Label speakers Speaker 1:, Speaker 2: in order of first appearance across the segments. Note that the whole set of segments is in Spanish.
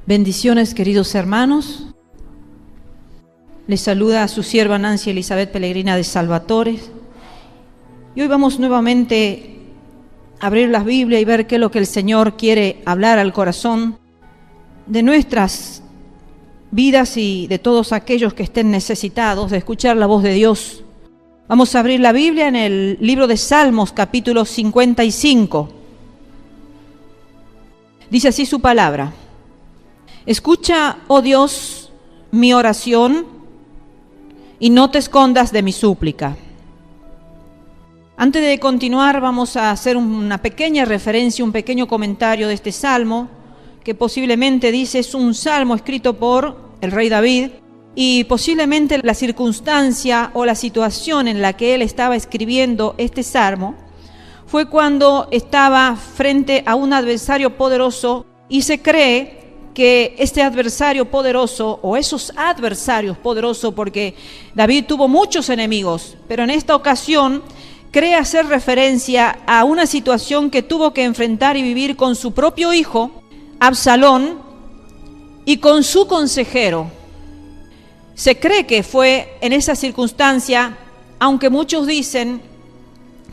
Speaker 1: Bendiciones, queridos hermanos. Les saluda a su sierva Nancy Elizabeth Pellegrina de Salvatore. Y hoy vamos nuevamente a abrir la Biblia y ver qué es lo que el Señor quiere hablar al corazón de nuestras vidas y de todos aquellos que estén necesitados de escuchar la voz de Dios. Vamos a abrir la Biblia en el libro de Salmos, capítulo 55. Dice así su palabra: escucha, oh Dios, mi oración, y no te escondas de mi súplica. Antes de continuar, vamos a hacer una pequeña referencia, un pequeño comentario de este salmo, que posiblemente dice es un salmo escrito por el rey David, y posiblemente la circunstancia o la situación en la que él estaba escribiendo este salmo fue cuando estaba frente a un adversario poderoso, y se cree que este adversario poderoso, o esos adversarios poderosos, porque David tuvo muchos enemigos, pero en esta ocasión cree hacer referencia a una situación que tuvo que enfrentar y vivir con su propio hijo, Absalón, y con su consejero. Se cree que fue en esa circunstancia, aunque muchos dicen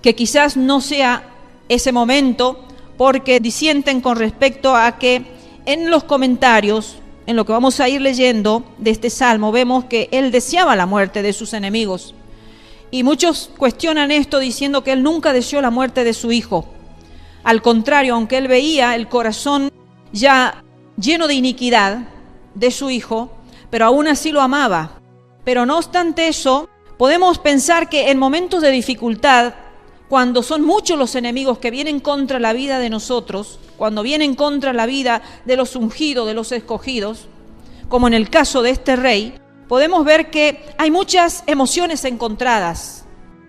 Speaker 1: que quizás no sea ese momento, porque disienten con respecto a que en los comentarios, en lo que vamos a ir leyendo de este salmo, vemos que él deseaba la muerte de sus enemigos. Y muchos cuestionan esto diciendo que él nunca deseó la muerte de su hijo. Al contrario, aunque él veía el corazón ya lleno de iniquidad de su hijo, pero aún así lo amaba. Pero no obstante eso, podemos pensar que en momentos de dificultad, cuando son muchos los enemigos que vienen contra la vida de nosotros, cuando vienen contra la vida de los ungidos, de los escogidos, como en el caso de este rey, podemos ver que hay muchas emociones encontradas.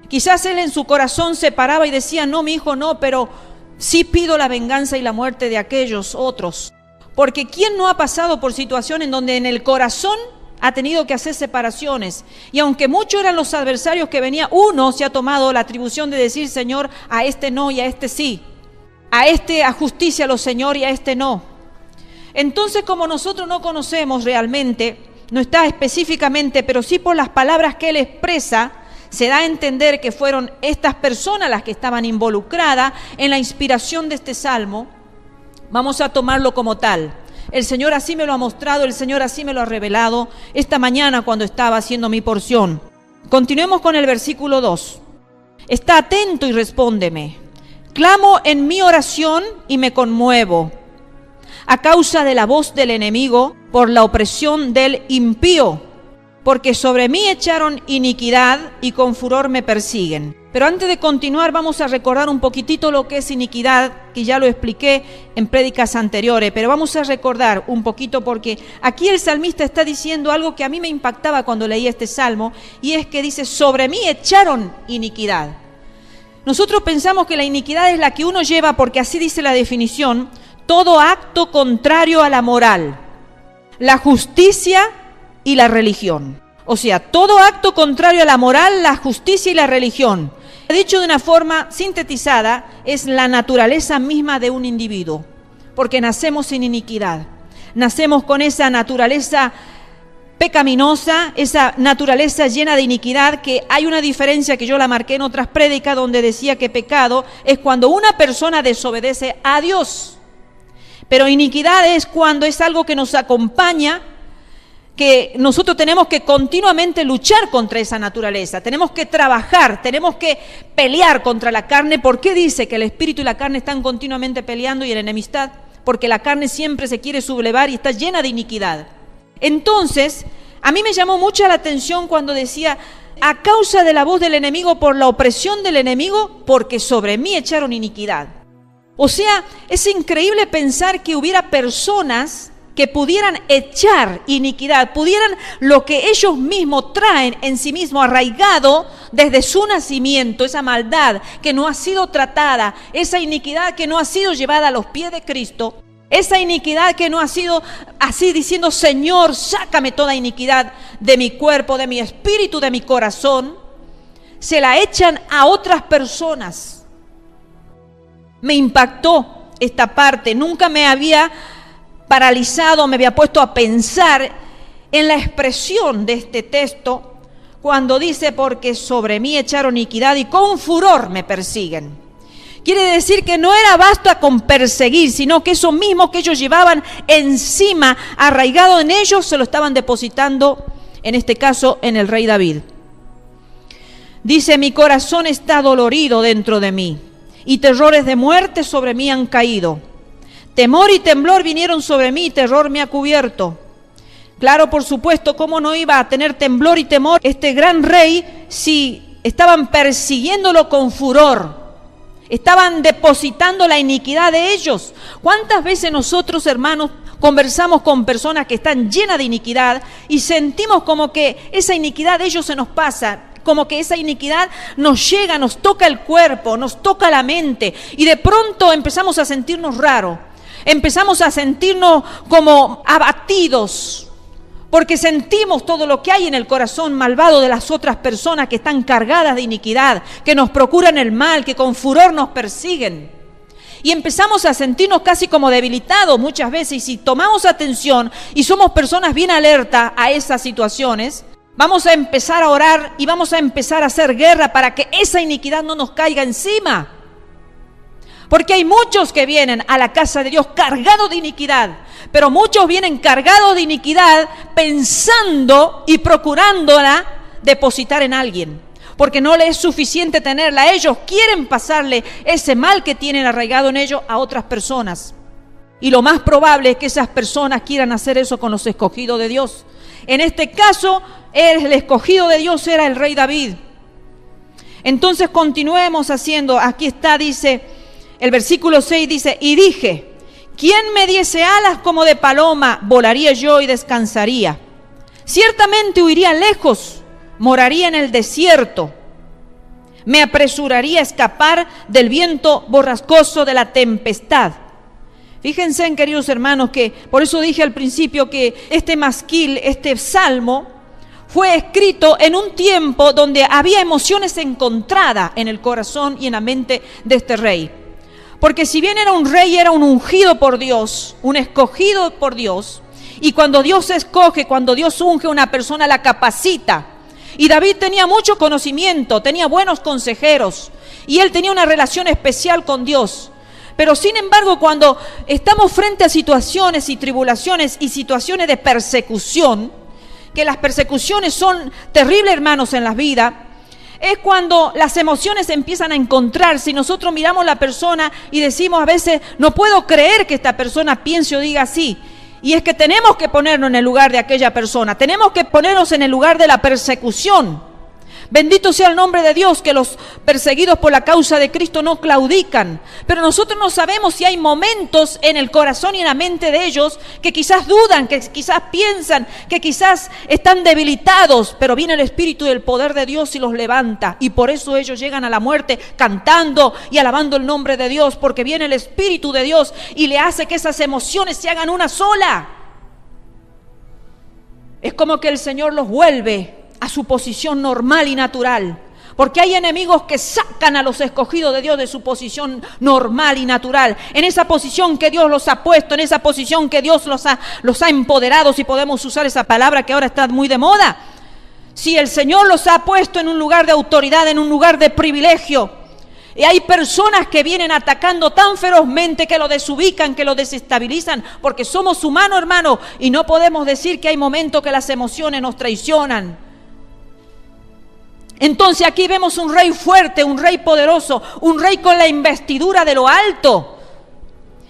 Speaker 1: Quizás él en su corazón se paraba y decía: no, mi hijo, no, pero sí pido la venganza y la muerte de aquellos otros. Porque ¿quién no ha pasado por situaciones en donde en el corazón ha tenido que hacer separaciones? Y aunque muchos eran los adversarios que venía, uno se ha tomado la atribución de decir: Señor, a este no y a este sí. A este ajustícialo, Señor, y a este no. Entonces, como nosotros no conocemos realmente, no está específicamente, pero sí por las palabras que él expresa, se da a entender que fueron estas personas las que estaban involucradas en la inspiración de este salmo. Vamos a tomarlo como tal. El Señor así me lo ha mostrado, el Señor así me lo ha revelado esta mañana cuando estaba haciendo mi porción. Continuemos con el versículo 2. Está atento y respóndeme. Clamo en mi oración y me conmuevo a causa de la voz del enemigo, por la opresión del impío, porque sobre mí echaron iniquidad y con furor me persiguen. Pero antes de continuar vamos a recordar un poquitito lo que es iniquidad, que ya lo expliqué en prédicas anteriores, pero vamos a recordar un poquito porque aquí el salmista está diciendo algo que a mí me impactaba cuando leí este salmo, y es que dice: sobre mí echaron iniquidad. Nosotros pensamos que la iniquidad es la que uno lleva, porque así dice la definición: todo acto contrario a la moral, la justicia y la religión. O sea, todo acto contrario a la moral, la justicia y la religión. Dicho de una forma sintetizada, es la naturaleza misma de un individuo, porque nacemos sin iniquidad. Nacemos con esa naturaleza pecaminosa, esa naturaleza llena de iniquidad, que hay una diferencia que yo la marqué en otras prédicas donde decía que pecado es cuando una persona desobedece a Dios. Pero iniquidad es cuando es algo que nos acompaña, que nosotros tenemos que continuamente luchar contra esa naturaleza, tenemos que trabajar, tenemos que pelear contra la carne. ¿Por qué dice que el espíritu y la carne están continuamente peleando y en enemistad? Porque la carne siempre se quiere sublevar y está llena de iniquidad. Entonces, a mí me llamó mucho la atención cuando decía: a causa de la voz del enemigo, por la opresión del enemigo, porque sobre mí echaron iniquidad. O sea, es increíble pensar que hubiera personas que pudieran echar iniquidad, pudieran lo que ellos mismos traen en sí mismos arraigado desde su nacimiento, esa maldad que no ha sido tratada, esa iniquidad que no ha sido llevada a los pies de Cristo, esa iniquidad que no ha sido así diciendo: Señor, sácame toda iniquidad de mi cuerpo, de mi espíritu, de mi corazón. Se la echan a otras personas. Me impactó esta parte, nunca me había paralizado, me había puesto a pensar en la expresión de este texto cuando dice: porque sobre mí echaron iniquidad y con furor me persiguen. Quiere decir que no era basta con perseguir, sino que eso mismo que ellos llevaban encima, arraigado en ellos, se lo estaban depositando, en este caso, en el rey David. Dice: mi corazón está dolorido dentro de mí, y terrores de muerte sobre mí han caído. Temor y temblor vinieron sobre mí, y terror me ha cubierto. Claro, por supuesto, ¿cómo no iba a tener temblor y temor este gran rey si estaban persiguiéndolo con furor? Estaban depositando la iniquidad de ellos. ¿Cuántas veces nosotros, hermanos, conversamos con personas que están llenas de iniquidad y sentimos como que esa iniquidad de ellos se nos pasa? Como que esa iniquidad nos llega, nos toca el cuerpo, nos toca la mente, y de pronto empezamos a sentirnos raros, empezamos a sentirnos como abatidos, porque sentimos todo lo que hay en el corazón malvado de las otras personas que están cargadas de iniquidad, que nos procuran el mal, que con furor nos persiguen. Y empezamos a sentirnos casi como debilitados muchas veces, y si tomamos atención y somos personas bien alertas a esas situaciones, vamos a empezar a orar y vamos a empezar a hacer guerra para que esa iniquidad no nos caiga encima. Porque hay muchos que vienen a la casa de Dios cargados de iniquidad, pero muchos vienen cargados de iniquidad pensando y procurándola depositar en alguien, porque no les es suficiente tenerla. Ellos quieren pasarle ese mal que tienen arraigado en ellos a otras personas. Y lo más probable es que esas personas quieran hacer eso con los escogidos de Dios. En este caso, el escogido de Dios era el rey David. Entonces continuemos haciendo, aquí está, dice, el versículo 6 dice: y dije, ¿quién me diese alas como de paloma? Volaría yo y descansaría. Ciertamente huiría lejos, moraría en el desierto. Me apresuraría a escapar del viento borrascoso de la tempestad. Fíjense, queridos hermanos, que por eso dije al principio que este masquil, este salmo, fue escrito en un tiempo donde había emociones encontradas en el corazón y en la mente de este rey. Porque si bien era un rey, era un ungido por Dios, un escogido por Dios, y cuando Dios escoge, cuando Dios unge a una persona, la capacita. Y David tenía mucho conocimiento, tenía buenos consejeros, y él tenía una relación especial con Dios. Pero sin embargo, cuando estamos frente a situaciones y tribulaciones y situaciones de persecución, que las persecuciones son terribles, hermanos, en la vida, es cuando las emociones empiezan a encontrarse y nosotros miramos a la persona y decimos a veces: no puedo creer que esta persona piense o diga así. Y es que tenemos que ponernos en el lugar de aquella persona, tenemos que ponernos en el lugar de la persecución. Bendito sea el nombre de Dios, que los perseguidos por la causa de Cristo no claudican. Pero nosotros no sabemos si hay momentos en el corazón y en la mente de ellos que quizás dudan, que quizás piensan, que quizás están debilitados. Pero viene el Espíritu y el poder de Dios y los levanta. Y por eso ellos llegan a la muerte cantando y alabando el nombre de Dios. Porque viene el Espíritu de Dios y le hace que esas emociones se hagan una sola. Es como que el Señor los vuelve a su posición normal y natural, porque hay enemigos que sacan a los escogidos de Dios de su posición normal y natural, en esa posición que Dios los ha puesto, en esa posición que Dios los ha empoderado, si podemos usar esa palabra que ahora está muy de moda. Si el Señor los ha puesto en un lugar de autoridad, en un lugar de privilegio, y hay personas que vienen atacando tan ferozmente que lo desubican, que lo desestabilizan, porque somos humanos, hermano, y no podemos decir que hay momentos que las emociones nos traicionan. Entonces aquí vemos un rey fuerte, un rey poderoso, un rey con la investidura de lo alto.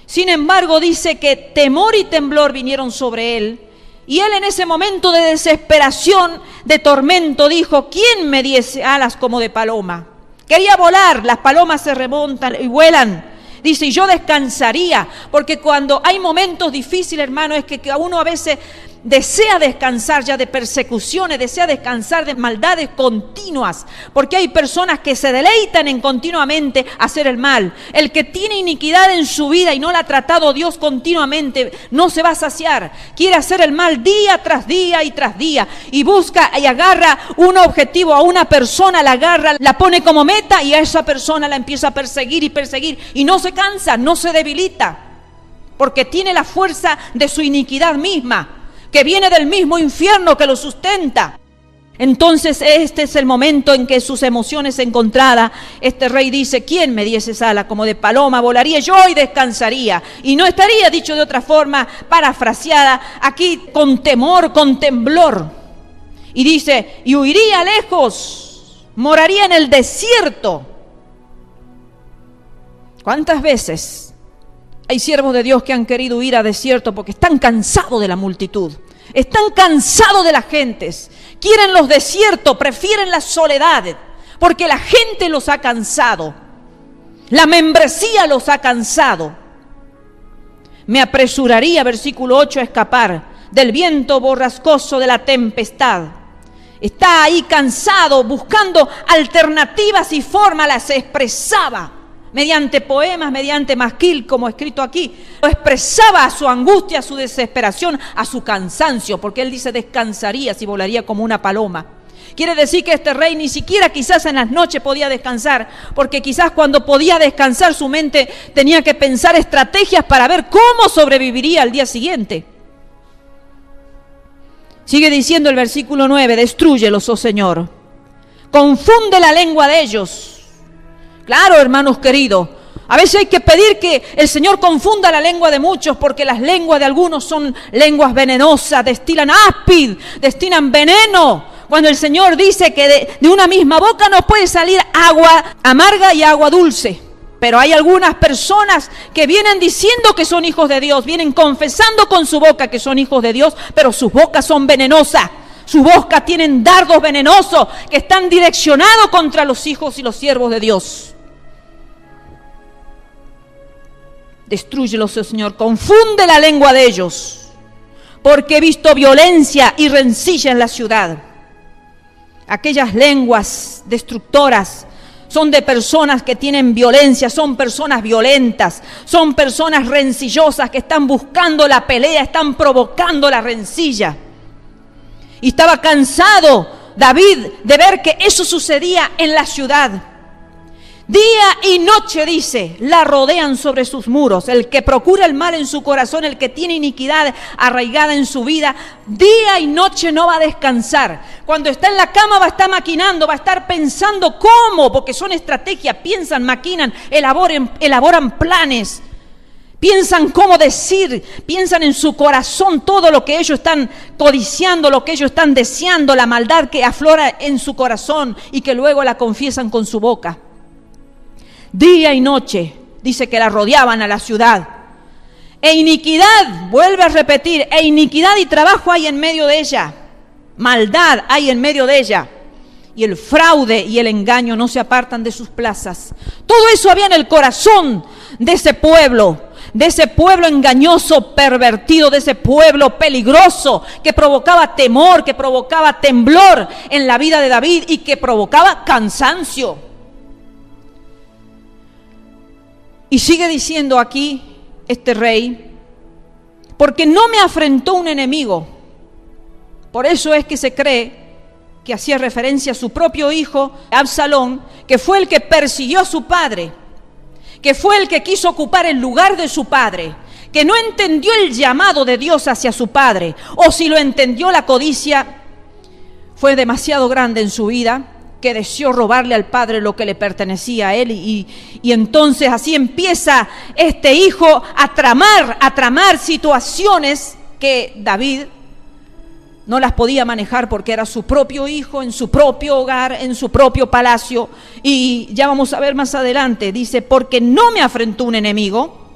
Speaker 1: Sin embargo, dice que temor y temblor vinieron sobre él. Y él, en ese momento de desesperación, de tormento, dijo: ¿quién me diese alas como de paloma? Quería volar, las palomas se remontan y vuelan. Dice: y yo descansaría, porque cuando hay momentos difíciles, hermano, es que uno a veces desea descansar ya de persecuciones, desea descansar de maldades continuas, porque hay personas que se deleitan en continuamente hacer el mal. El que tiene iniquidad en su vida y no la ha tratado Dios continuamente, no se va a saciar, quiere hacer el mal día tras día y tras día, y busca y agarra un objetivo, a una persona la agarra, la pone como meta, y a esa persona la empieza a perseguir y perseguir, y no se cansa, no se debilita, porque tiene la fuerza de su iniquidad misma, que viene del mismo infierno que lo sustenta. Entonces este es el momento en que sus emociones encontradas, este rey dice: ¿quién me diese alas como de paloma? Volaría yo y descansaría. Y no estaría, dicho de otra forma, parafraseada aquí, con temor, con temblor. Y dice: y huiría lejos, moraría en el desierto. ¿Cuántas veces hay siervos de Dios que han querido huir a desierto porque están cansados de la multitud? Están cansados de las gentes, quieren los desiertos, prefieren la soledad, porque la gente los ha cansado, la membresía los ha cansado. Me apresuraría, versículo 8, a escapar del viento borrascoso de la tempestad. Está ahí cansado, buscando alternativas y formas, las expresaba mediante poemas, mediante masquil, como escrito aquí. Lo expresaba a su angustia, a su desesperación, a su cansancio, porque él dice: descansaría si volaría como una paloma. Quiere decir que este rey ni siquiera quizás en las noches podía descansar, porque quizás cuando podía descansar su mente tenía que pensar estrategias para ver cómo sobreviviría al día siguiente. Sigue diciendo el versículo 9: destrúyelos, oh Señor, confunde la lengua de ellos. Claro, hermanos queridos, a veces hay que pedir que el Señor confunda la lengua de muchos, porque las lenguas de algunos son lenguas venenosas, destilan áspid, destilan veneno. Cuando el Señor dice que de una misma boca no puede salir agua amarga y agua dulce. Pero hay algunas personas que vienen diciendo que son hijos de Dios, vienen confesando con su boca que son hijos de Dios, pero sus bocas son venenosas. Sus bocas tienen dardos venenosos que están direccionados contra los hijos y los siervos de Dios. Destrúyelos, oh Señor, confunde la lengua de ellos, porque he visto violencia y rencilla en la ciudad. Aquellas lenguas destructoras son de personas que tienen violencia, son personas violentas, son personas rencillosas que están buscando la pelea, están provocando la rencilla. Y estaba cansado David de ver que eso sucedía en la ciudad. Día y noche, dice, la rodean sobre sus muros. El que procura el mal en su corazón, el que tiene iniquidad arraigada en su vida, día y noche no va a descansar. Cuando está en la cama va a estar maquinando, va a estar pensando cómo, porque son estrategias, piensan, maquinan, elaboran planes. Piensan cómo decir, piensan en su corazón todo lo que ellos están codiciando, lo que ellos están deseando, la maldad que aflora en su corazón y que luego la confiesan con su boca. Día y noche, dice que la rodeaban a la ciudad. E iniquidad, vuelve a repetir, e iniquidad y trabajo hay en medio de ella. Maldad hay en medio de ella. Y el fraude y el engaño no se apartan de sus plazas. Todo eso había en el corazón de ese pueblo engañoso, pervertido, de ese pueblo peligroso que provocaba temor, que provocaba temblor en la vida de David y que provocaba cansancio. Y sigue diciendo aquí este rey: porque no me afrentó un enemigo. Por eso es que se cree que hacía referencia a su propio hijo, Absalón, que fue el que persiguió a su padre, que fue el que quiso ocupar el lugar de su padre, que no entendió el llamado de Dios hacia su padre, o si lo entendió, la codicia fue demasiado grande en su vida, que deseó robarle al padre lo que le pertenecía a él, y entonces así empieza este hijo a tramar situaciones que David no las podía manejar porque era su propio hijo, en su propio hogar, en su propio palacio. Y ya vamos a ver más adelante, dice: porque no me afrentó un enemigo,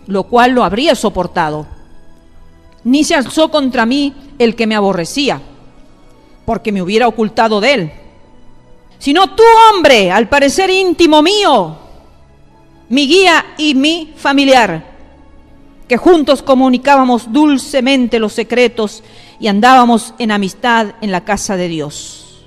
Speaker 1: lo cual lo habría soportado, ni se alzó contra mí el que me aborrecía, porque me hubiera ocultado de él. Sino tú, hombre, al parecer íntimo mío, mi guía y mi familiar, que juntos comunicábamos dulcemente los secretos y andábamos en amistad en la casa de Dios.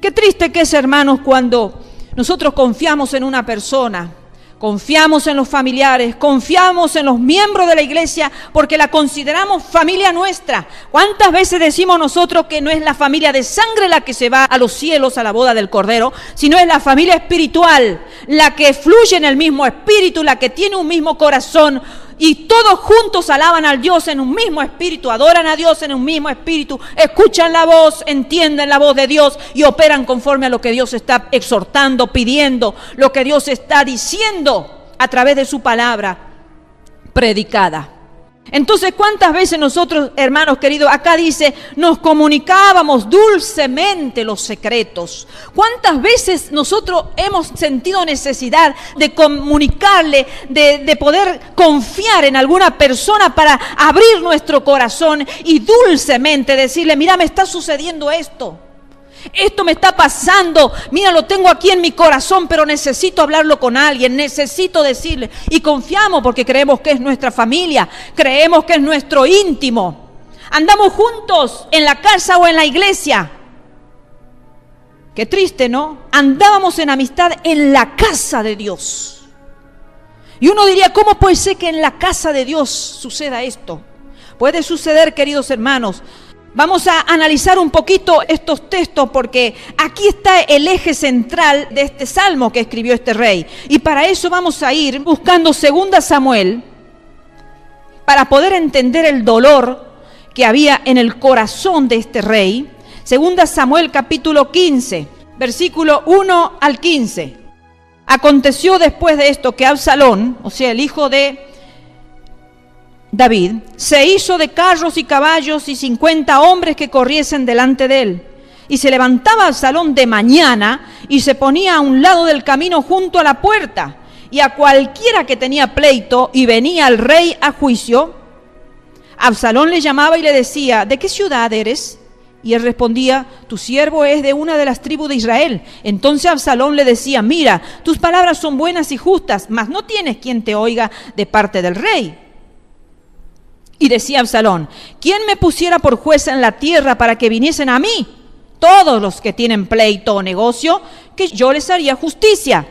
Speaker 1: Qué triste que es, hermanos, cuando nosotros confiamos en una persona, confiamos en los familiares, confiamos en los miembros de la iglesia porque la consideramos familia nuestra. ¿Cuántas veces decimos nosotros que no es la familia de sangre la que se va a los cielos a la boda del Cordero, sino es la familia espiritual, la que fluye en el mismo espíritu, la que tiene un mismo corazón, y todos juntos alaban al Dios en un mismo espíritu, adoran a Dios en un mismo espíritu, escuchan la voz, entienden la voz de Dios y operan conforme a lo que Dios está exhortando, pidiendo, lo que Dios está diciendo a través de su palabra predicada. Entonces, ¿cuántas veces nosotros, hermanos queridos, acá dice, nos comunicábamos dulcemente los secretos? ¿Cuántas veces nosotros hemos sentido necesidad de comunicarle, de poder confiar en alguna persona para abrir nuestro corazón y dulcemente decirle, mira, me está sucediendo esto? Esto me está pasando, mira, lo tengo aquí en mi corazón, pero necesito hablarlo con alguien, necesito decirle. Y confiamos porque creemos que es nuestra familia, creemos que es nuestro íntimo. Andamos juntos en la casa o en la iglesia. Qué triste, ¿no? Andábamos en amistad en la casa de Dios. Y uno diría, ¿cómo puede ser que en la casa de Dios suceda esto? Puede suceder, queridos hermanos. Vamos a analizar un poquito estos textos porque aquí está el eje central de este salmo que escribió este rey. Y para eso vamos a ir buscando 2 Samuel para poder entender el dolor que había en el corazón de este rey. 2 Samuel capítulo 15, versículo 1 al 15. Aconteció después de esto que Absalón, o sea, el hijo de David, se hizo de carros y caballos y 50 hombres que corriesen delante de él. Y se levantaba Absalón de mañana y se ponía a un lado del camino junto a la puerta. Y a cualquiera que tenía pleito y venía al rey a juicio, Absalón le llamaba y le decía, ¿de qué ciudad eres? Y él respondía, tu siervo es de una de las tribus de Israel. Entonces Absalón le decía, mira, tus palabras son buenas y justas, mas no tienes quien te oiga de parte del rey. Y decía Absalón, ¿quién me pusiera por jueza en la tierra para que viniesen a mí todos los que tienen pleito o negocio, que yo les haría justicia?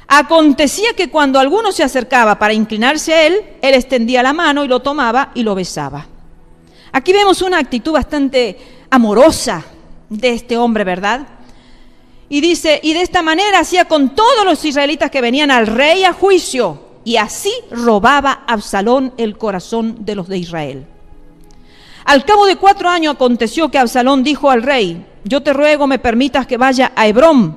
Speaker 1: Acontecía que cuando alguno se acercaba para inclinarse a él, él extendía la mano y lo tomaba y lo besaba. Aquí vemos una actitud bastante amorosa de este hombre, ¿verdad? Y dice, y de esta manera hacía con todos los israelitas que venían al rey a juicio. Y así robaba Absalón el corazón de los de Israel. Al cabo de 4 años aconteció que Absalón dijo al rey, yo te ruego me permitas que vaya a Hebrón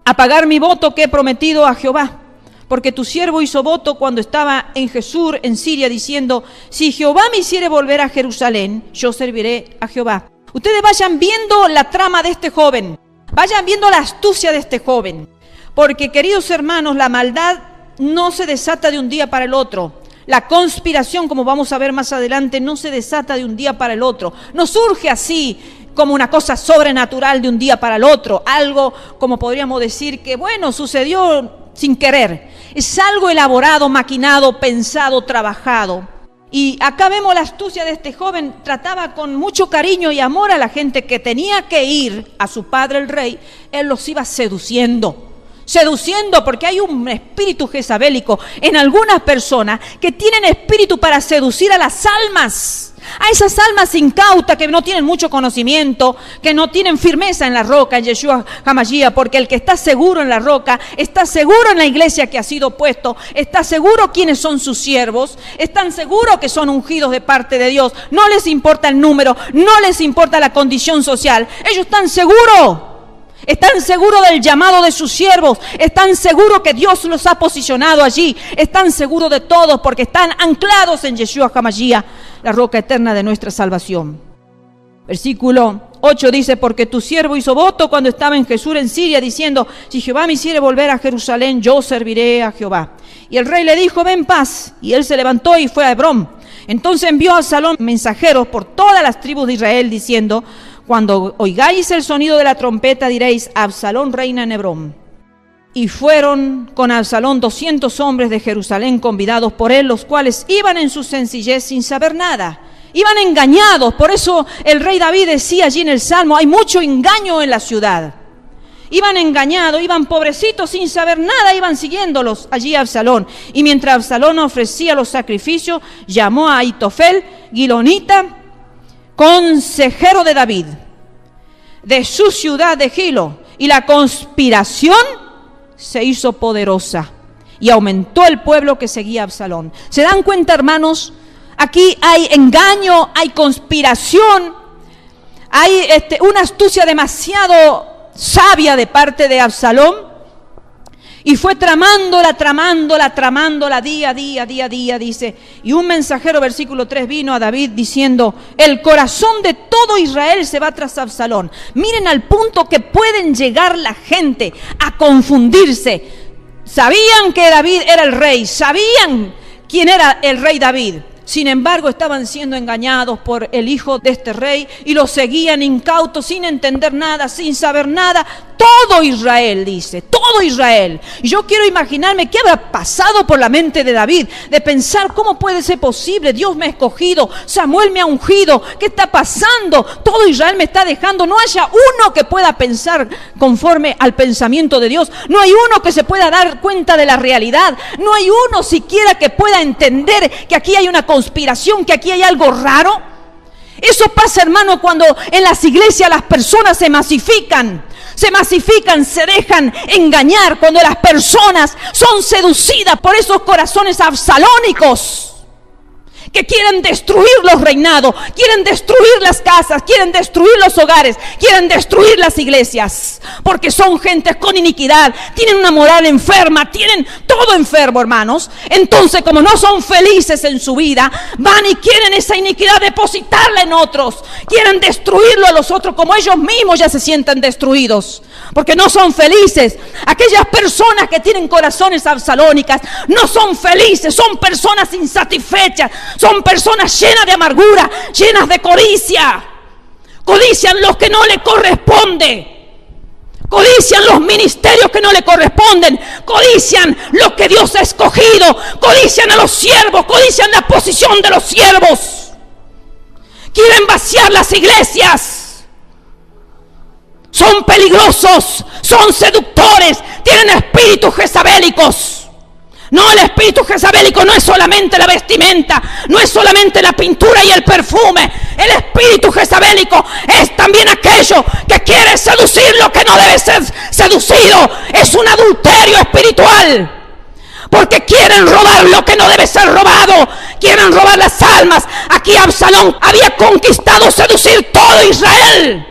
Speaker 1: a pagar mi voto que he prometido a Jehová. Porque tu siervo hizo voto cuando estaba en Jesús, en Siria, diciendo, si Jehová me hiciere volver a Jerusalén, yo serviré a Jehová. Ustedes vayan viendo la trama de este joven, vayan viendo la astucia de este joven. Porque, queridos hermanos, la maldad no se desata de un día para el otro. La conspiración, como vamos a ver más adelante, no se desata de un día para el otro. No surge así como una cosa sobrenatural de un día para el otro. Algo, como podríamos decir, que bueno, sucedió sin querer. Es algo elaborado, maquinado, pensado, trabajado. Y acá vemos la astucia de este joven. Trataba con mucho cariño y amor a la gente que tenía que ir a su padre el rey. Él los iba seduciendo porque hay un espíritu jezabélico en algunas personas que tienen espíritu para seducir a las almas, a esas almas incautas que no tienen mucho conocimiento, que no tienen firmeza en la roca, en Yeshua HaMashiach, porque el que está seguro en la roca, está seguro en la iglesia que ha sido puesto, está seguro quiénes son sus siervos, están seguros que son ungidos de parte de Dios, no les importa el número, no les importa la condición social, ellos están seguros. Están seguros del llamado de sus siervos, están seguros que Dios los ha posicionado allí, están seguros de todos porque están anclados en Yeshua HaMashiach, la roca eterna de nuestra salvación. Versículo 8 dice, porque tu siervo hizo voto cuando estaba en Jesús en Siria, diciendo, si Jehová me hiciere volver a Jerusalén, yo serviré a Jehová. Y el rey le dijo, ven en paz, y él se levantó y fue a Hebrón. Entonces envió a Absalón mensajeros por todas las tribus de Israel, diciendo, cuando oigáis el sonido de la trompeta, diréis, Absalón reina en Hebrón. Y fueron con Absalón 200 hombres de Jerusalén convidados por él, los cuales iban en su sencillez sin saber nada. Iban engañados, por eso el rey David decía allí en el Salmo, hay mucho engaño en la ciudad. Iban engañados, iban pobrecitos sin saber nada, iban siguiéndolos allí a Absalón. Y mientras Absalón ofrecía los sacrificios, llamó a Ahitofel, Gilonita, consejero de David, de su ciudad de Gilo, y la conspiración se hizo poderosa. y aumentó el pueblo que seguía a Absalón. ¿Se dan cuenta, hermanos? Aquí hay engaño, hay conspiración, hay una astucia demasiado sabia de parte de Absalón. Y fue tramándola día a día, dice. Y un mensajero, versículo 3, vino a David diciendo: el corazón de todo Israel se va tras Absalón. Miren al punto que pueden llegar la gente a confundirse. Sabían que David era el rey, sabían quién era el rey David. Sin embargo, estaban siendo engañados por el hijo de este rey y lo seguían incautos, sin entender nada, sin saber nada. Todo Israel, dice, todo Israel. Y yo quiero imaginarme qué habrá pasado por la mente de David, de pensar: ¿cómo puede ser posible? Dios me ha escogido, Samuel me ha ungido, ¿qué está pasando? Todo Israel me está dejando. No haya uno que pueda pensar conforme al pensamiento de Dios. No hay uno que se pueda dar cuenta de la realidad. No hay uno siquiera que pueda entender que aquí hay una conspiración, que aquí hay algo raro. Eso pasa, hermano, cuando en las iglesias las personas se masifican, se dejan engañar, cuando las personas son seducidas por esos corazones absalónicos que quieren destruir los reinados, quieren destruir las casas, quieren destruir los hogares, quieren destruir las iglesias, porque son gentes con iniquidad, tienen una moral enferma, tienen todo enfermo, hermanos. Entonces, como no son felices en su vida, van y quieren esa iniquidad depositarla en otros, quieren destruirlo a los otros, como ellos mismos ya se sienten destruidos, porque no son felices. Aquellas personas que tienen corazones absalónicas no son felices, son personas insatisfechas, son personas llenas de amargura, llenas de codicia. Codician lo que no le corresponde. Codician los ministerios que no le corresponden. Codician lo que Dios ha escogido. Codician a los siervos. Codician la posición de los siervos. Quieren vaciar las iglesias. Son peligrosos. Son seductores. Tienen espíritus jezabélicos. No, el espíritu jezabélico no es solamente la vestimenta, no es solamente la pintura y el perfume. El espíritu jezabélico es también aquello que quiere seducir lo que no debe ser seducido. Es un adulterio espiritual, porque quieren robar lo que no debe ser robado, quieren robar las almas. Aquí Absalón había conquistado seducir todo Israel.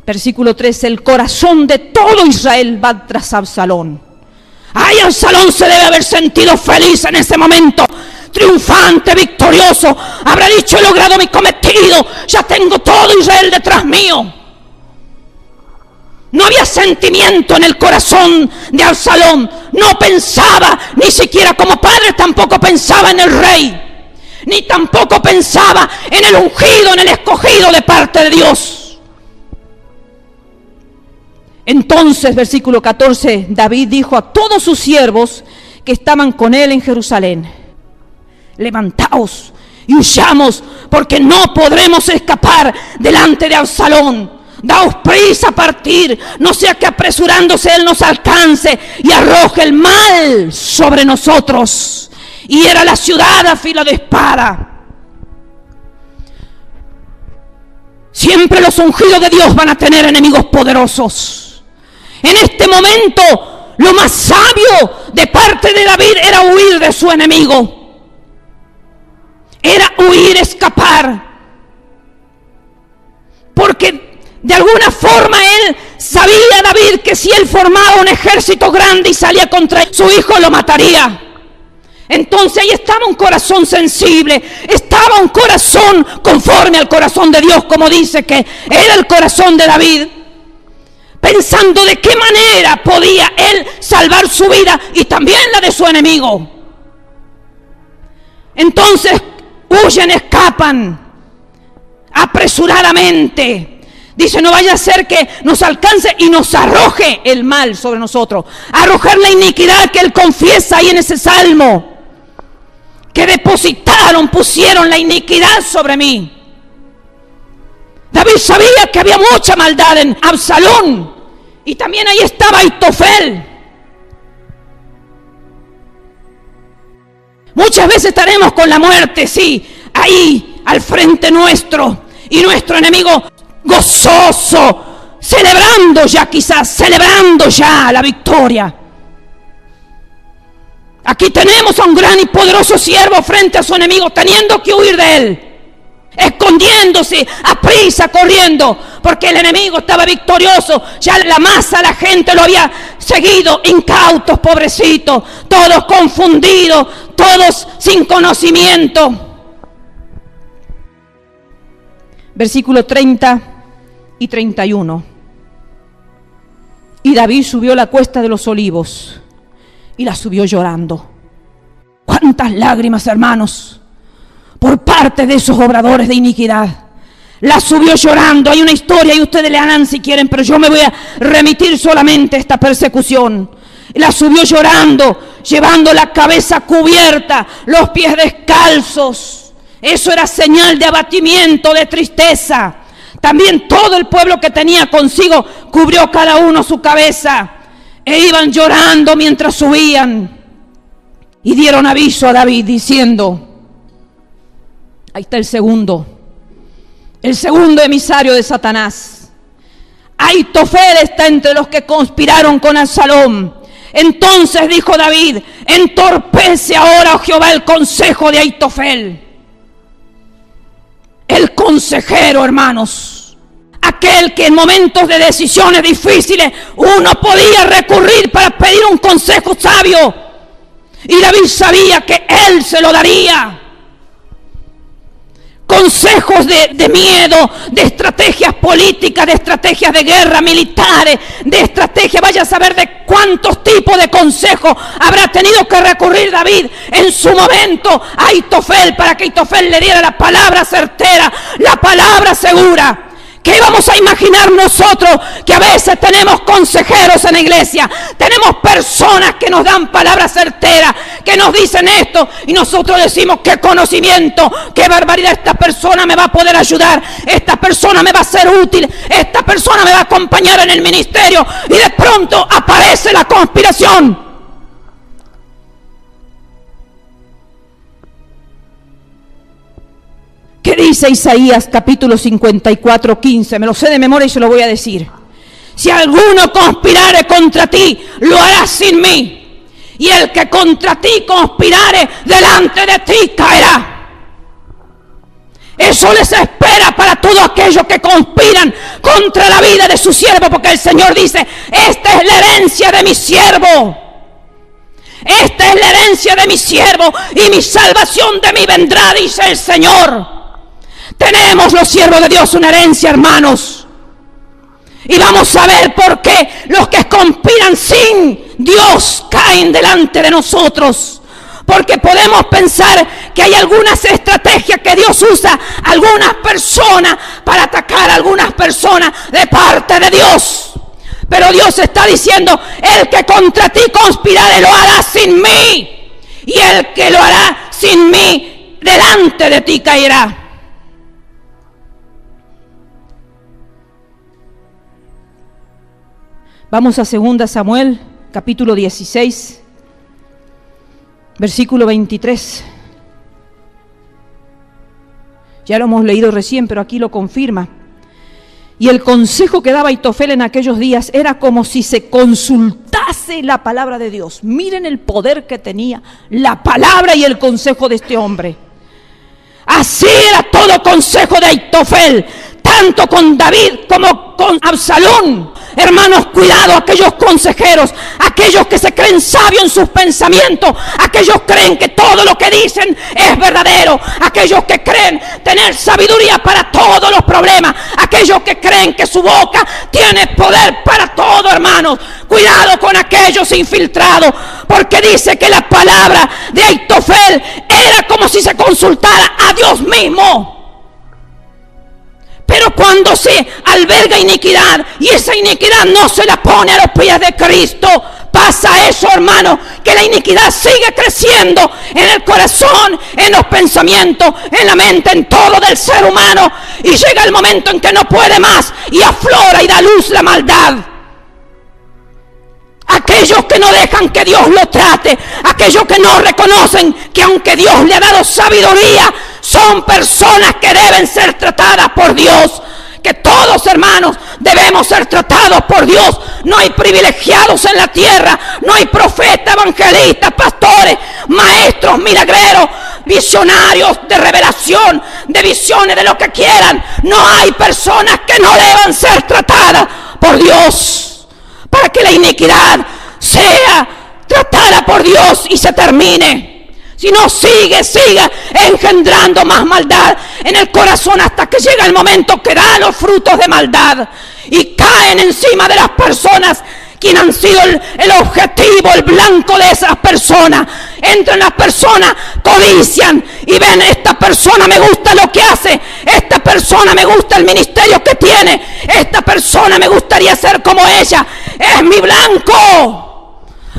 Speaker 1: Versículo 3, el corazón de todo Israel va tras Absalón. Ay, Absalón se debe haber sentido feliz en ese momento, triunfante, victorioso. Habrá dicho: he logrado mi cometido, ya tengo todo Israel detrás mío. No había sentimiento en el corazón de Absalón. No pensaba, ni siquiera como padre, tampoco pensaba en el rey, ni tampoco pensaba en el ungido, en el escogido de parte de Dios. Entonces, versículo 14, David dijo a todos sus siervos que estaban con él en Jerusalén: levantaos y huyamos, porque no podremos escapar delante de Absalón. Daos prisa a partir, no sea que apresurándose él nos alcance y arroje el mal sobre nosotros. Y era la ciudad a filo de espada. Siempre los ungidos de Dios van a tener enemigos poderosos. En este momento, lo más sabio de parte de David era huir de su enemigo. Era huir, escapar. Porque de alguna forma él sabía, David, que si él formaba un ejército grande y salía contra su hijo, lo mataría. Entonces ahí estaba un corazón sensible, estaba un corazón conforme al corazón de Dios, como dice que era el corazón de David, pensando de qué manera podía él salvar su vida y también la de su enemigo. Entonces huyen, escapan apresuradamente. Dice: no vaya a ser que nos alcance y nos arroje el mal sobre nosotros, arrojar la iniquidad que él confiesa ahí en ese salmo, que pusieron la iniquidad sobre mí. David sabía que había mucha maldad en Absalón, y también ahí estaba Ahitofel. Muchas veces estaremos con la muerte, sí, ahí al frente nuestro, y nuestro enemigo gozoso,
Speaker 2: celebrando ya quizás, celebrando ya la victoria. Aquí tenemos a un gran y poderoso siervo frente a su enemigo, teniendo que huir de él, escondiéndose, a prisa, corriendo, porque el enemigo estaba victorioso. Ya la masa, la gente lo había seguido, incautos, pobrecitos, todos confundidos, todos sin conocimiento. Versículo 30 y 31. Y David subió la cuesta de los olivos y la subió llorando. ¿Cuántas lágrimas, hermanos, por parte de esos obradores de iniquidad? La subió llorando. Hay una historia y ustedes leerán si quieren, pero yo me voy a remitir solamente a esta persecución. La subió llorando, llevando la cabeza cubierta, los pies descalzos. Eso era señal de abatimiento, de tristeza. También todo el pueblo que tenía consigo cubrió cada uno su cabeza e iban llorando mientras subían. Y dieron aviso a David diciendo, ahí está el segundo emisario de Satanás. Ahitofel está entre los que conspiraron con Absalom. Entonces dijo David, entorpece ahora, oh Jehová, el consejo de Ahitofel. El consejero, hermanos, aquel que en momentos de decisiones difíciles uno podía recurrir para pedir un consejo sabio. Y David sabía que él se lo daría. Consejos de miedo, de estrategias políticas, de estrategias de guerra, militares, de estrategia, vaya a saber de cuántos tipos de consejos habrá tenido que recurrir David en su momento a Ahitofel, para que Ahitofel le diera la palabra certera, la palabra segura. ¿Qué vamos a imaginar nosotros que a veces tenemos consejeros en la iglesia? Tenemos personas que nos dan palabras certeras, que nos dicen esto y nosotros decimos qué conocimiento, qué barbaridad, esta persona me va a poder ayudar, esta persona me va a ser útil, esta persona me va a acompañar en el ministerio, y de pronto aparece la conspiración. ¿Qué dice Isaías capítulo 54, 15? Me lo sé de memoria y se lo voy a decir. Si alguno conspirare contra ti, lo hará sin mí. Y el que contra ti conspirare, delante de ti caerá. Eso les espera para todos aquellos que conspiran contra la vida de su siervo, porque el Señor dice, esta es la herencia de mi siervo. Esta es la herencia de mi siervo y mi salvación de mí vendrá, dice el Señor. Tenemos los siervos de Dios una herencia, hermanos. Y vamos a ver por qué los que conspiran sin Dios caen delante de nosotros. Porque podemos pensar que hay algunas estrategias que Dios usa a algunas personas para atacar a algunas personas de parte de Dios. Pero Dios está diciendo, el que contra ti conspirare lo hará sin mí. Y el que lo hará sin mí, delante de ti caerá. Vamos a 2 Samuel, capítulo 16, versículo 23. Ya lo hemos leído recién, pero aquí lo confirma. Y el consejo que daba Ahitofel en aquellos días era como si se consultase la palabra de Dios. Miren el poder que tenía la palabra y el consejo de este hombre. Así era todo consejo de Ahitofel, tanto con David como con Absalón. Hermanos, cuidado, aquellos consejeros, aquellos que se creen sabios en sus pensamientos, aquellos creen que todo lo que dicen es verdadero, aquellos que creen tener sabiduría para todos los problemas, aquellos que creen que su boca tiene poder para todo, hermanos. Cuidado con aquellos infiltrados, porque dice que la palabra de Ahitofel era como si se consultara a Dios mismo. Pero cuando se alberga iniquidad y esa iniquidad no se la pone a los pies de Cristo, pasa eso, hermano, que la iniquidad sigue creciendo en el corazón, en los pensamientos, en la mente, en todo del ser humano, y llega el momento en que no puede más y aflora y da luz la maldad. Aquellos que no dejan que Dios lo trate, aquellos que no reconocen que aunque Dios le ha dado sabiduría, son personas que deben ser tratadas por Dios. Que todos, hermanos, debemos ser tratados por Dios. No hay privilegiados en la tierra, no hay profetas, evangelistas, pastores, maestros, milagreros, visionarios de revelación, de visiones, de lo que quieran. No hay personas que no deban ser tratadas por Dios, para que la iniquidad sea tratada por Dios y se termine. Si no, sigue engendrando más maldad en el corazón hasta que llega el momento que da los frutos de maldad y caen encima de las personas quienes han sido el objetivo, el blanco de esas personas. Entran las personas, codician y ven, esta persona me gusta lo que hace, esta persona me gusta el ministerio que tiene, esta persona me gustaría ser como ella, es mi blanco.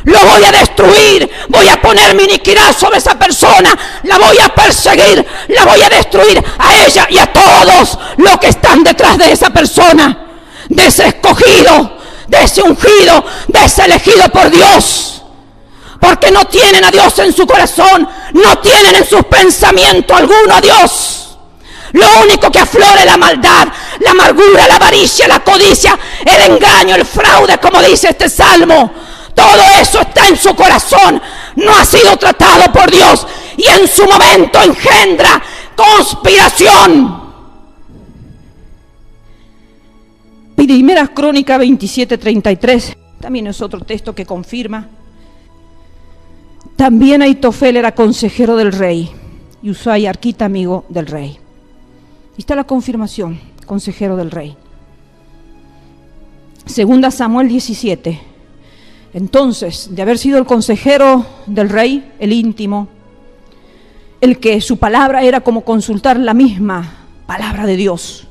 Speaker 2: Lo voy a destruir, voy a poner mi iniquidad sobre esa persona, la voy a perseguir, la voy a destruir a ella y a todos los que están detrás de esa persona, de ese escogido, de ese ungido, de ese elegido por Dios. Porque no tienen a Dios en su corazón, no tienen en sus pensamientos alguno a Dios. Lo único que aflora es la maldad, la amargura, la avaricia, la codicia, el engaño, el fraude, como dice este salmo. Todo eso está en su corazón, no ha sido tratado por Dios y en su momento engendra conspiración. Primera Crónica 27:33, también es otro texto que confirma. También Ahitofel era consejero del rey y Usai arquita amigo del rey. Y está la confirmación, consejero del rey. Segunda Samuel 17. Entonces, de haber sido el consejero del rey, el íntimo, el que su palabra era como consultar la misma palabra de Dios,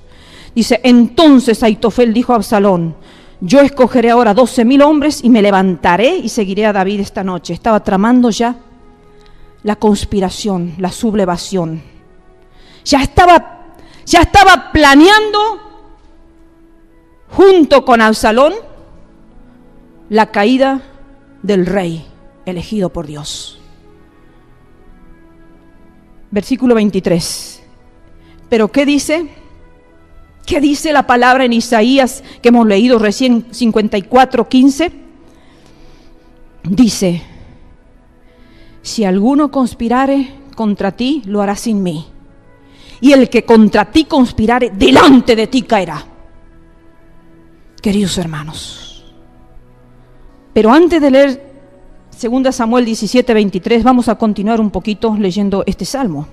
Speaker 2: dice, entonces Ahitofel dijo a Absalón, yo escogeré ahora 12,000 hombres y me levantaré y seguiré a David esta noche. Estaba tramando ya la conspiración, la sublevación. Ya estaba planeando junto con Absalón la caída del rey elegido por Dios. Versículo 23. ¿Pero qué dice? ¿Qué dice la palabra en Isaías que hemos leído recién, 54:15? Dice, si alguno conspirare contra ti, lo hará sin mí. Y el que contra ti conspirare, delante de ti caerá. Queridos hermanos, pero antes de leer 2 Samuel 17:23, vamos a continuar un poquito leyendo este salmo.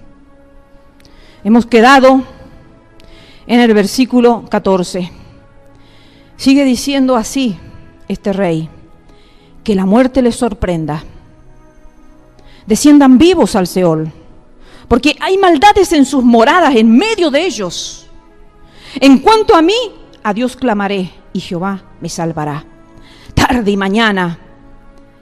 Speaker 2: Hemos quedado en el versículo 14. Sigue diciendo así este rey, que la muerte les sorprenda, desciendan vivos al Seol, porque hay maldades en sus moradas, en medio de ellos. En cuanto a mí, a Dios clamaré y Jehová me salvará. Tarde y mañana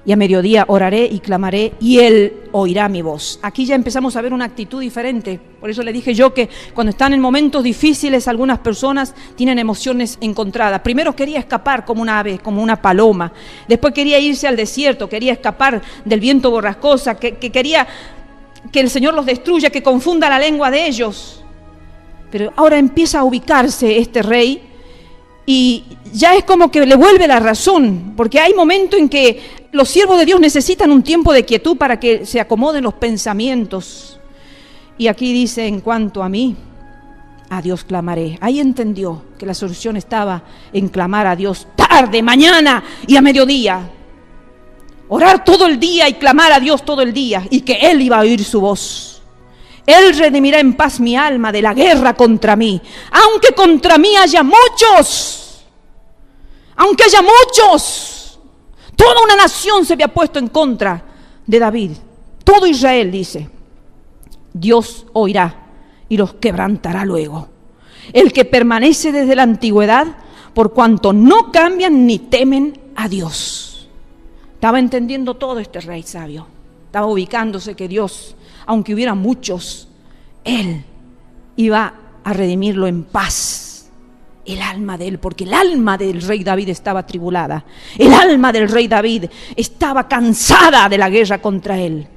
Speaker 2: y a mediodía oraré y clamaré y Él oirá mi voz. Aquí ya empezamos a ver una actitud diferente. Por eso le dije yo que cuando están en momentos difíciles algunas personas tienen emociones encontradas. Primero quería escapar como un ave, como una paloma. Después quería irse al desierto, quería escapar del viento borrascosa, que quería que el Señor los destruya, que confunda la lengua de ellos. Pero ahora empieza a ubicarse este rey y ya es como que le vuelve la razón, porque hay momentos en que los siervos de Dios necesitan un tiempo de quietud para que se acomoden los pensamientos. Y aquí dice, en cuanto a mí, a Dios clamaré. Ahí entendió que la solución estaba en clamar a Dios tarde, mañana y a mediodía. Orar todo el día y clamar a Dios todo el día, y que Él iba a oír su voz. Él redimirá en paz mi alma de la guerra contra mí, aunque contra mí haya muchos, toda una nación se había puesto en contra de David, todo Israel, dice, Dios oirá y los quebrantará luego. El que permanece desde la antigüedad, por cuanto no cambian ni temen a Dios. Estaba entendiendo todo este rey sabio, estaba ubicándose que Dios, aunque hubiera muchos, Él iba a redimirlo en paz, el alma de él, porque el alma del rey David estaba atribulada, el alma del rey David estaba cansada de la guerra contra él,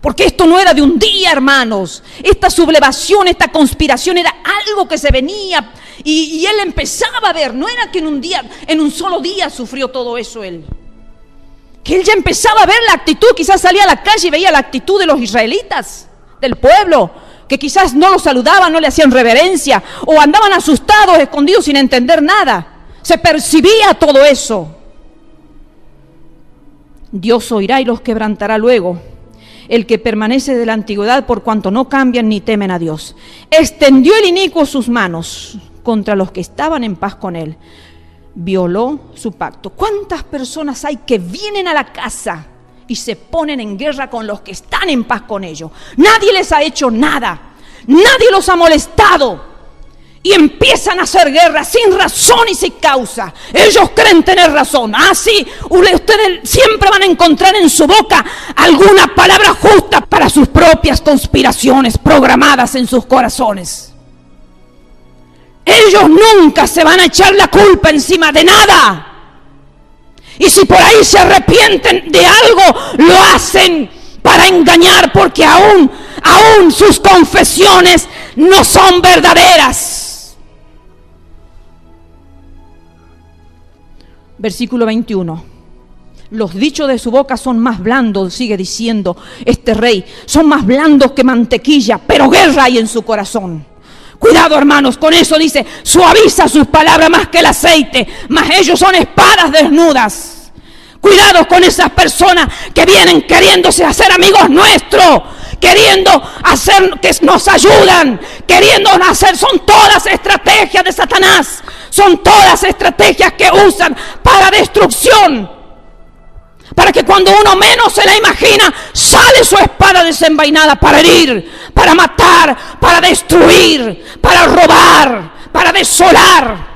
Speaker 2: porque esto no era de un día, hermanos, esta sublevación, esta conspiración era algo que se venía Y él empezaba a ver, no era que en un solo día sufrió todo eso él. Que él ya empezaba a ver la actitud, quizás salía a la calle y veía la actitud de los israelitas, del pueblo, que quizás no lo saludaban, no le hacían reverencia, o andaban asustados, escondidos, sin entender nada. Se percibía todo eso. Dios oirá y los quebrantará luego. El que permanece de la antigüedad, por cuanto no cambian ni temen a Dios. Extendió el inicuo sus manos contra los que estaban en paz con él. Violó su pacto. ¿Cuántas personas hay que vienen a la casa y se ponen en guerra con los que están en paz con ellos? Nadie les ha hecho nada, nadie los ha molestado, y empiezan a hacer guerra sin razón y sin causa. Ellos creen tener razón. Sí, ustedes siempre van a encontrar en su boca alguna palabra justa para sus propias conspiraciones programadas en sus corazones. Ellos nunca se van a echar la culpa encima de nada. Y si por ahí se arrepienten de algo, lo hacen para engañar, porque aún sus confesiones no son verdaderas. Versículo 21. Los dichos de su boca son más blandos, sigue diciendo este rey, son más blandos que mantequilla, pero guerra hay en su corazón. Cuidado, hermanos, con eso dice, suaviza sus palabras más que el aceite, mas ellos son espadas desnudas. Cuidado con esas personas que vienen queriéndose hacer amigos nuestros, queriendo hacer que nos ayudan, queriendo hacer, son todas estrategias de Satanás, son todas estrategias que usan para destrucción, para que cuando uno menos se la imagina, sale su espada desenvainada para herir, para matar, para destruir, para robar, para desolar.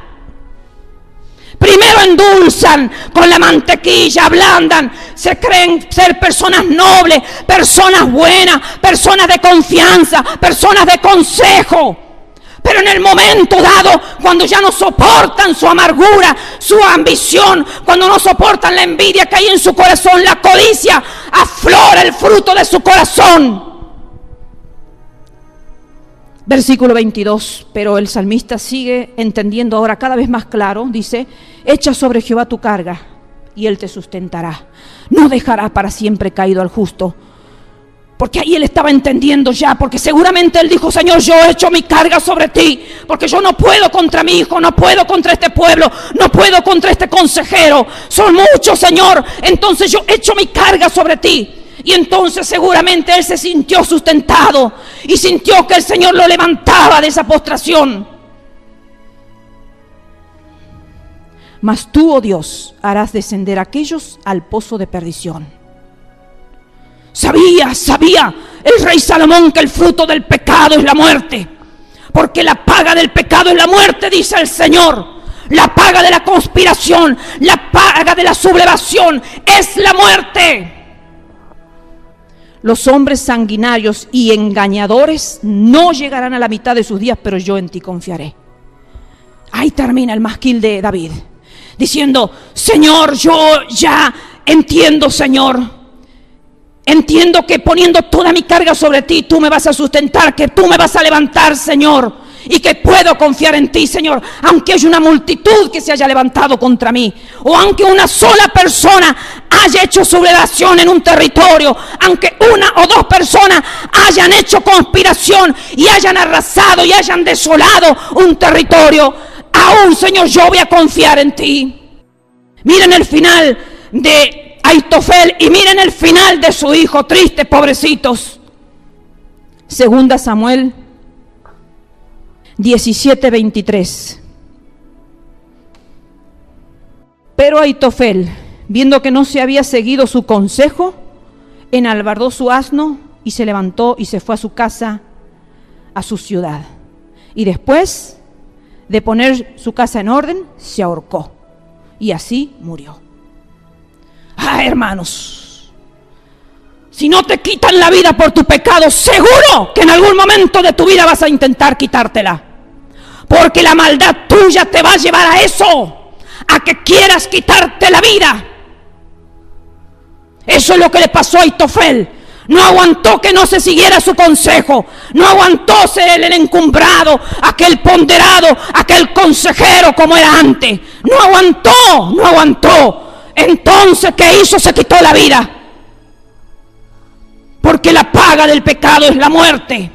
Speaker 2: Primero endulzan con la mantequilla, ablandan, se creen ser personas nobles, personas buenas, personas de confianza, personas de consejo. Pero en el momento dado, cuando ya no soportan su amargura, su ambición, cuando no soportan la envidia que hay en su corazón, la codicia, aflora el fruto de su corazón. Versículo 22, pero el salmista sigue entendiendo ahora cada vez más claro, dice, echa sobre Jehová tu carga y él te sustentará, no dejará para siempre caído al justo. Porque ahí él estaba entendiendo ya, porque seguramente él dijo, Señor, yo echo mi carga sobre ti, porque yo no puedo contra mi hijo, no puedo contra este pueblo, no puedo contra este consejero, son muchos, Señor, entonces yo echo mi carga sobre ti. Y entonces seguramente él se sintió sustentado y sintió que el Señor lo levantaba de esa postración. Mas tú, oh Dios, harás descender a aquellos al pozo de perdición. Sabía el rey Salomón que el fruto del pecado es la muerte, porque la paga del pecado es la muerte, dice el Señor. La paga de la conspiración, la paga de la sublevación es la muerte. Los hombres sanguinarios y engañadores no llegarán a la mitad de sus días, pero yo en ti confiaré. Ahí termina el masquil de David, diciendo, Señor, yo ya entiendo, Señor. Entiendo que poniendo toda mi carga sobre ti, tú me vas a sustentar, que tú me vas a levantar, Señor. Y que puedo confiar en ti, Señor, aunque haya una multitud que se haya levantado contra mí, o aunque una sola persona haya hecho sublevación en un territorio, aunque una o dos personas hayan hecho conspiración y hayan arrasado y hayan desolado un territorio, aún, Señor, yo voy a confiar en ti. Miren el final de Aitofel y miren el final de su hijo, triste, pobrecitos. Segunda Samuel 17:23. Pero Aitofel, viendo que no se había seguido su consejo, enalbardó su asno y se levantó y se fue a su casa, a su ciudad. Y después de poner su casa en orden, se ahorcó. Y así murió. Hermanos, si no te quitan la vida por tu pecado, seguro que en algún momento de tu vida vas a intentar quitártela. Porque la maldad tuya te va a llevar a eso, a que quieras quitarte la vida. Eso es lo que le pasó a Aitofel. No aguantó que no se siguiera su consejo. No aguantó ser el encumbrado, aquel ponderado, aquel consejero como era antes. No aguantó. Entonces, ¿qué hizo? Se quitó la vida. Porque la paga del pecado es la muerte.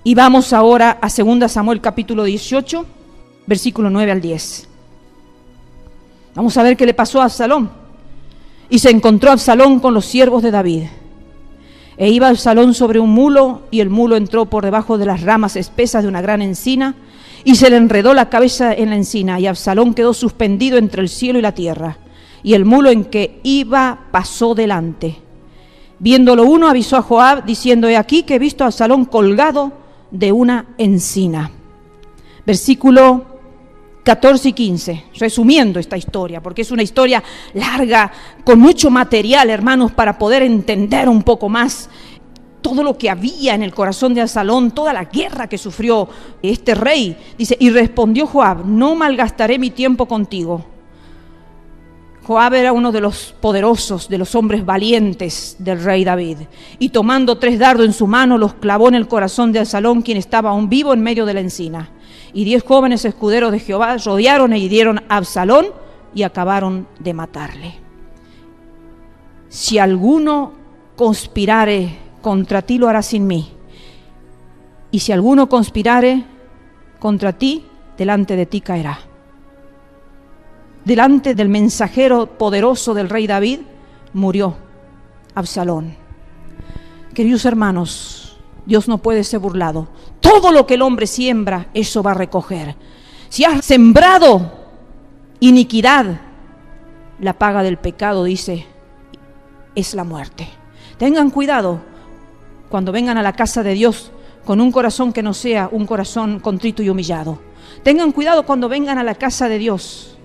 Speaker 2: Y vamos ahora a 2 Samuel capítulo 18, versículo 9 al 10. Vamos a ver qué le pasó a Absalón. Y se encontró Absalón con los siervos de David. E iba Absalón sobre un mulo, y el mulo entró por debajo de las ramas espesas de una gran encina, y se le enredó la cabeza en la encina, y Absalón quedó suspendido entre el cielo y la tierra. Y el mulo en que iba pasó delante. Viéndolo uno, avisó a Joab, diciendo: he aquí que he visto a Absalón colgado de una encina. Versículo 14 y 15, resumiendo esta historia, porque es una historia larga, con mucho material, hermanos, para poder entender un poco más todo lo que había en el corazón de Absalón, toda la guerra que sufrió este rey. Dice: y respondió Joab: no malgastaré mi tiempo contigo. Joab era uno de los poderosos, de los hombres valientes del rey David. Y tomando 3 dardos en su mano, los clavó en el corazón de Absalón, quien estaba aún vivo en medio de la encina. Y 10 jóvenes escuderos de Jehová rodearon e hirieron a Absalón y acabaron de matarle. Si alguno conspirare contra ti, lo hará sin mí. Y si alguno conspirare contra ti, delante de ti caerá. Delante del mensajero poderoso del rey David murió Absalón. Queridos hermanos, Dios no puede ser burlado. Todo lo que el hombre siembra, eso va a recoger. Si has sembrado iniquidad, la paga del pecado, dice, es la muerte. Tengan cuidado cuando vengan a la casa de Dios con un corazón que no sea un corazón contrito y humillado. Tengan cuidado cuando vengan a la casa de Dios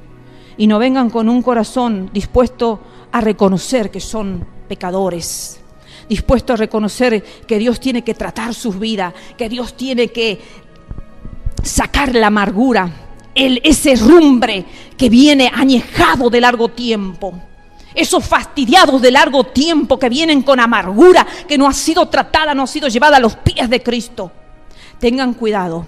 Speaker 2: y no vengan con un corazón dispuesto a reconocer que son pecadores, dispuesto a reconocer que Dios tiene que tratar sus vidas, que Dios tiene que sacar la amargura, ese rumbre que viene añejado de largo tiempo, esos fastidiados de largo tiempo que vienen con amargura, que no ha sido tratada, no ha sido llevada a los pies de Cristo. Tengan cuidado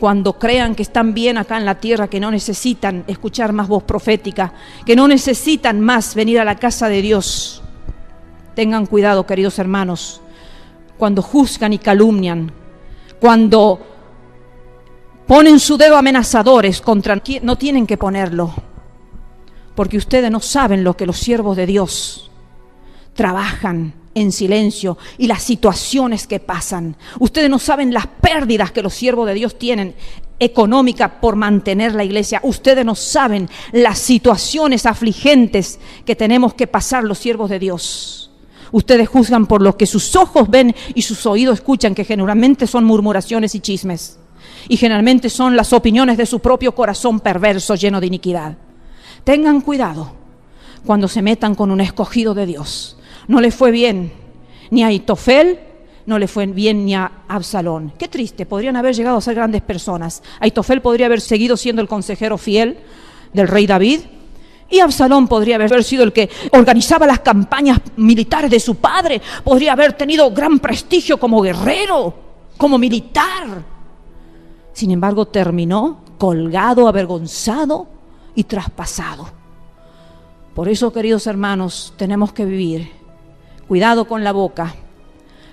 Speaker 2: cuando crean que están bien acá en la tierra, que no necesitan escuchar más voz profética, que no necesitan más venir a la casa de Dios. Tengan cuidado, queridos hermanos, cuando juzgan y calumnian, cuando ponen su dedo amenazadores contra quien no tienen que ponerlo, porque ustedes no saben lo que los siervos de Dios trabajan en silencio y las situaciones que pasan. Ustedes no saben las pérdidas que los siervos de Dios tienen económica por mantener la iglesia. Ustedes no saben las situaciones afligentes que tenemos que pasar los siervos de Dios. Ustedes juzgan por lo que sus ojos ven y sus oídos escuchan, que generalmente son murmuraciones y chismes, y generalmente son las opiniones de su propio corazón perverso lleno de iniquidad. Tengan cuidado cuando se metan con un escogido de Dios. No le fue bien ni a Aitofel, no le fue bien ni a Absalón. Qué triste, podrían haber llegado a ser grandes personas. Aitofel podría haber seguido siendo el consejero fiel del rey David, y Absalón podría haber sido el que organizaba las campañas militares de su padre, podría haber tenido gran prestigio como guerrero, como militar. Sin embargo, terminó colgado, avergonzado y traspasado. Por eso, queridos hermanos, tenemos que vivir. Cuidado con la boca.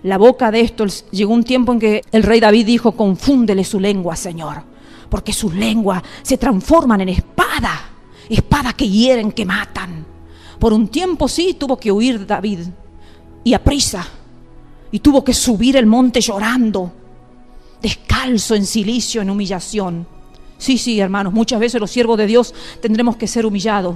Speaker 2: La boca de esto, llegó un tiempo en que el rey David dijo: confúndele su lengua, Señor, porque sus lenguas se transforman en espadas que hieren, que matan. Por un tiempo sí tuvo que huir David, y a prisa, y tuvo que subir el monte llorando, descalzo, en cilicio, en humillación. Sí, hermanos, muchas veces los siervos de Dios tendremos que ser humillados,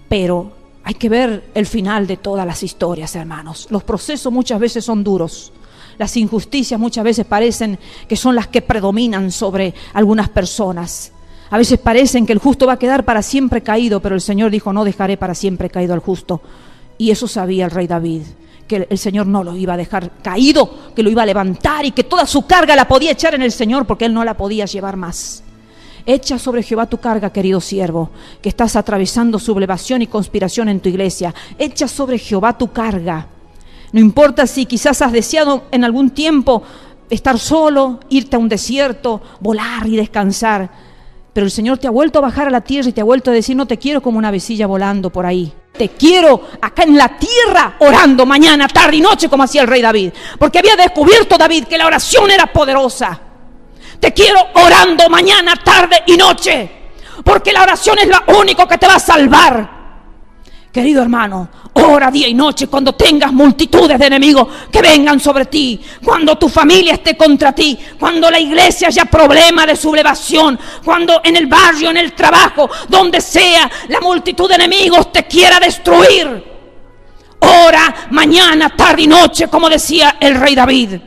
Speaker 2: pero hay que ver el final de todas las historias, hermanos. Los procesos muchas veces son duros. Las injusticias muchas veces parecen que son las que predominan sobre algunas personas. A veces parecen que el justo va a quedar para siempre caído, pero el Señor dijo: no dejaré para siempre caído al justo. Y eso sabía el rey David, que el Señor no lo iba a dejar caído, que lo iba a levantar y que toda su carga la podía echar en el Señor, porque él no la podía llevar más. Echa sobre Jehová tu carga, querido siervo, que estás atravesando sublevación y conspiración en tu iglesia. Echa sobre Jehová tu carga. No importa si quizás has deseado en algún tiempo estar solo, irte a un desierto, volar y descansar, pero el Señor te ha vuelto a bajar a la tierra y te ha vuelto a decir: no te quiero como una avecilla volando por ahí. Te quiero acá en la tierra, orando mañana, tarde y noche, como hacía el rey David, porque había descubierto David que la oración era poderosa. Te quiero orando mañana, tarde y noche, porque la oración es lo único que te va a salvar. Querido hermano, ora día y noche cuando tengas multitudes de enemigos que vengan sobre ti, cuando tu familia esté contra ti, cuando la iglesia haya problema de sublevación, cuando en el barrio, en el trabajo, donde sea, la multitud de enemigos te quiera destruir. Ora mañana, tarde y noche, como decía el rey David.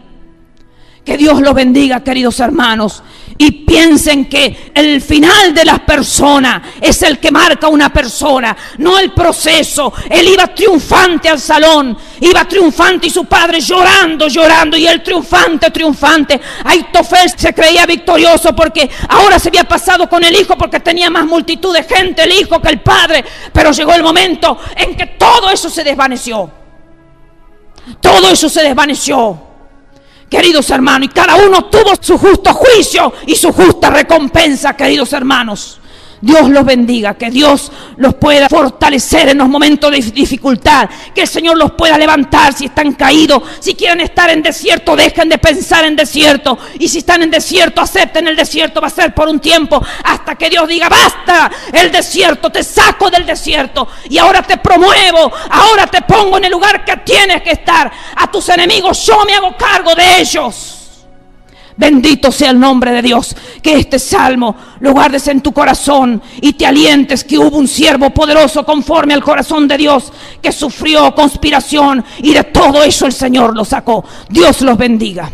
Speaker 2: Que Dios los bendiga, queridos hermanos, y piensen que el final de las personas es el que marca una persona, no el proceso. Él iba triunfante al salón, iba triunfante y su padre llorando, y él triunfante. Ahitofel se creía victorioso porque ahora se había pasado con el hijo, porque tenía más multitud de gente el hijo que el padre, pero llegó el momento en que todo eso se desvaneció. Queridos hermanos, y cada uno tuvo su justo juicio y su justa recompensa, queridos hermanos. Dios los bendiga, que Dios los pueda fortalecer en los momentos de dificultad, que el Señor los pueda levantar si están caídos. Si quieren estar en desierto, dejen de pensar en desierto, y si están en desierto, acepten el desierto. Va a ser por un tiempo, hasta que Dios diga: basta el desierto, te saco del desierto y ahora te promuevo, ahora te pongo en el lugar que tienes que estar. A tus enemigos yo me hago cargo de ellos. Bendito sea el nombre de Dios. Que este salmo lo guardes en tu corazón y te alientes que hubo un siervo poderoso conforme al corazón de Dios, que sufrió conspiración y de todo eso el Señor lo sacó. Dios los bendiga.